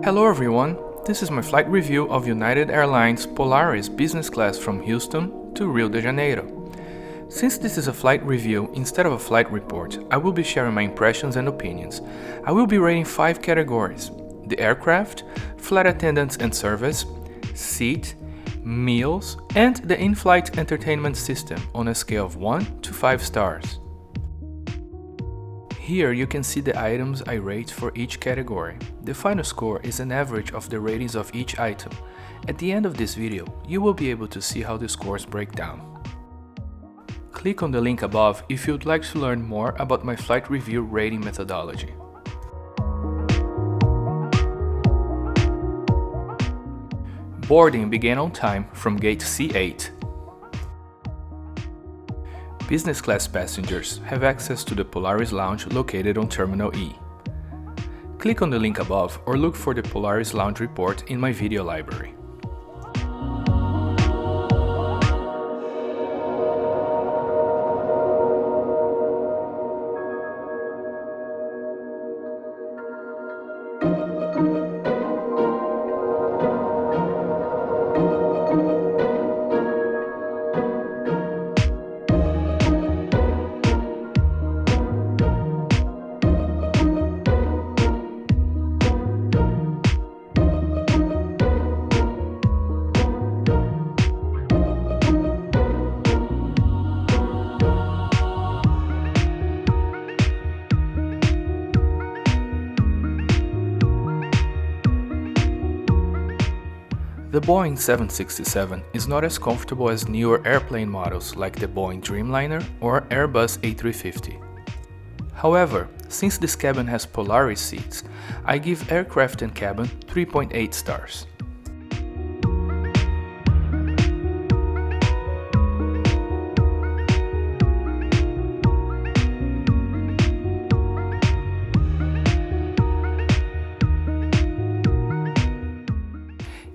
Hello everyone, this is my flight review of United Airlines Polaris business class from Houston to Rio de Janeiro. Since this is a flight review instead of a flight report, I will be sharing my impressions and opinions. I will be rating 5 categories: the aircraft, flight attendants and service, seat, meals, and the in-flight entertainment system on a scale of 1 to 5 stars. Here you can see the items I rate for each category. The final score is an average of the ratings of each item. At the end of this video, you will be able to see how the scores break down. Click on the link above if you'd like to learn more about my flight review rating methodology. Boarding began on time from gate C8. Business class passengers have access to the Polaris Lounge located on Terminal E. Click on the link above or look for the Polaris Lounge report in my video library. The Boeing 767 is not as comfortable as newer airplane models like the Boeing Dreamliner or Airbus A350. However, since this cabin has Polaris seats, I give aircraft and cabin 3.8 stars.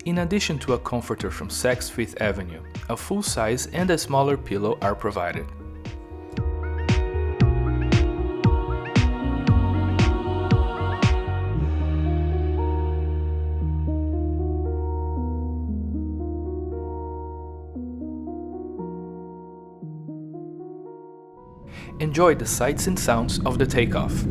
In addition to a comforter from Saks Fifth Avenue, a full-size and a smaller pillow are provided. Enjoy the sights and sounds of the takeoff.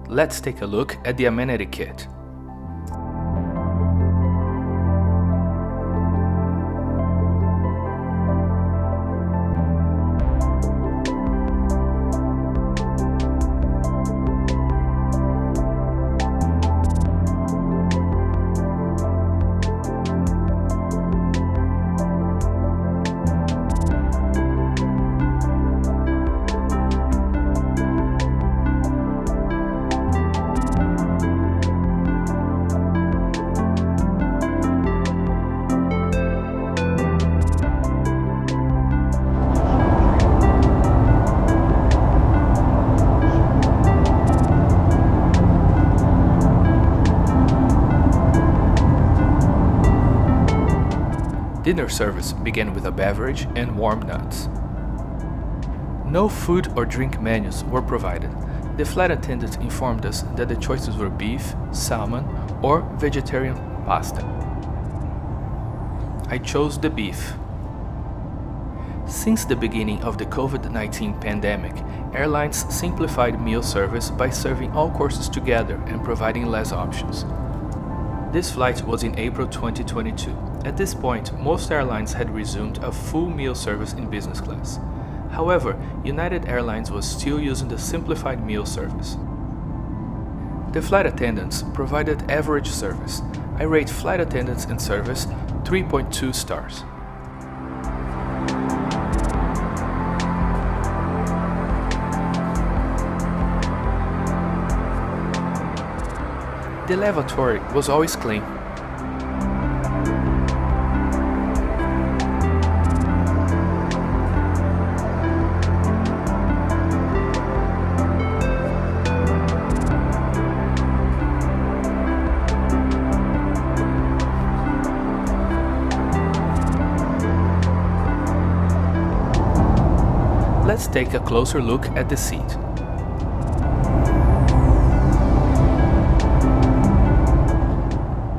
Let's take a look at the Amenity kit. Dinner service began with a beverage and warm nuts. No food or drink menus were provided. The flight attendant informed us that the choices were beef, salmon, or vegetarian pasta. I chose the beef. Since the beginning of the COVID-19 pandemic, airlines simplified meal service by serving all courses together and providing less options. This flight was in April 2022. At this point, most airlines had resumed a full meal service in business class. However, United Airlines was still using the simplified meal service. The flight attendants provided average service. I rate flight attendants and service 3.2 stars. The lavatory was always clean. Let's take a closer look at the seat.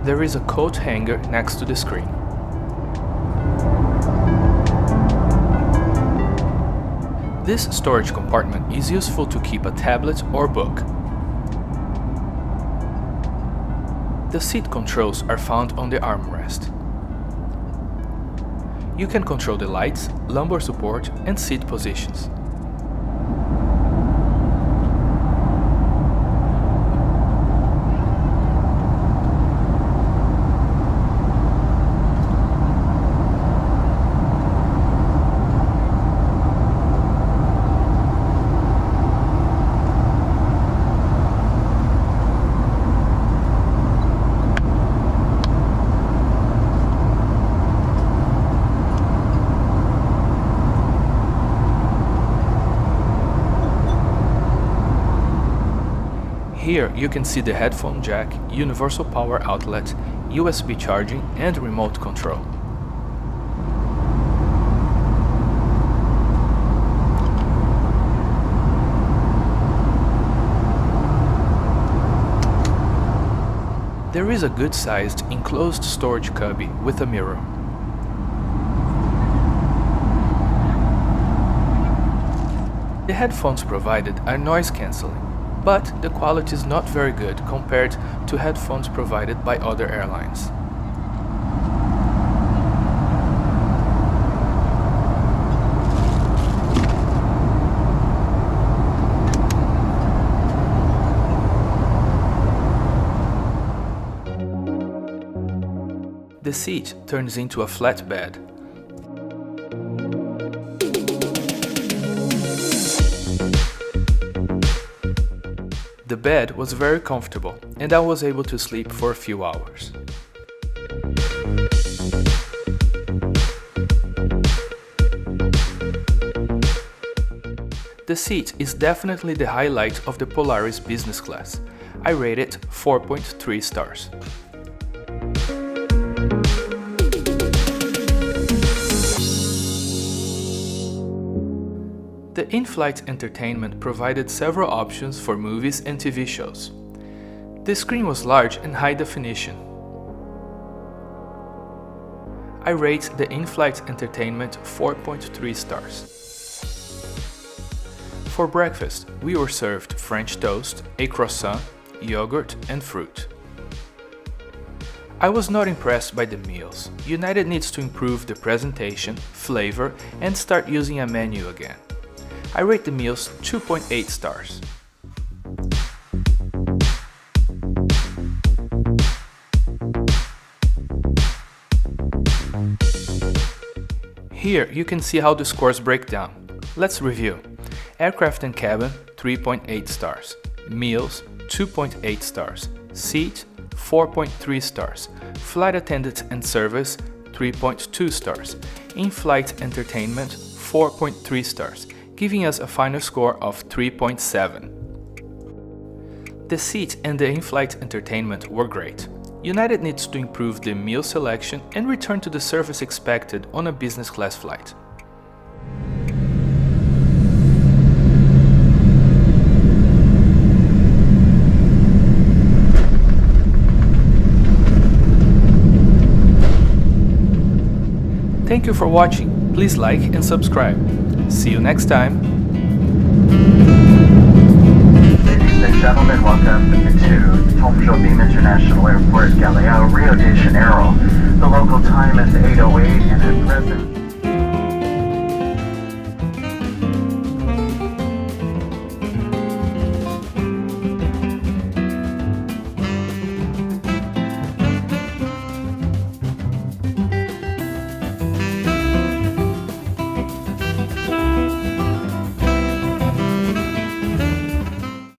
There is a coat hanger next to the screen. This storage compartment is useful to keep a tablet or book. The seat controls are found on the armrest. You can control the lights, lumbar support, and seat positions. Here you can see the headphone jack, universal power outlet, USB charging, and remote control. There is a good-sized enclosed storage cubby with a mirror. The headphones provided are noise-canceling, but the quality is not very good compared to headphones provided by other airlines. The seat turns into a flat bed. The bed was very comfortable, and I was able to sleep for a few hours. The seat is definitely the highlight of the Polaris business class. I rate it 4.3 stars. The in-flight entertainment provided several options for movies and TV shows. The screen was large and high definition. I rate the in-flight entertainment 4.3 stars. For breakfast, we were served French toast, a croissant, yogurt, and fruit. I was not impressed by the meals. United needs to improve the presentation, flavor, and start using a menu again. I rate the meals 2.8 stars. Here you can see how the scores break down. Let's review. Aircraft and cabin 3.8 stars. Meals 2.8 stars. Seat 4.3 stars. Flight attendant and service 3.2 stars. In-flight entertainment 4.3 stars. Giving us a final score of 3.7. The seat and the in-flight entertainment were great. United needs to improve the meal selection and return to the service expected on a business class flight. Thank you for watching. Please like and subscribe. See you next time. Ladies and gentlemen, welcome to Tom Jobim International Airport, Galeão, Rio de Janeiro. The local time is 8:08 and at present...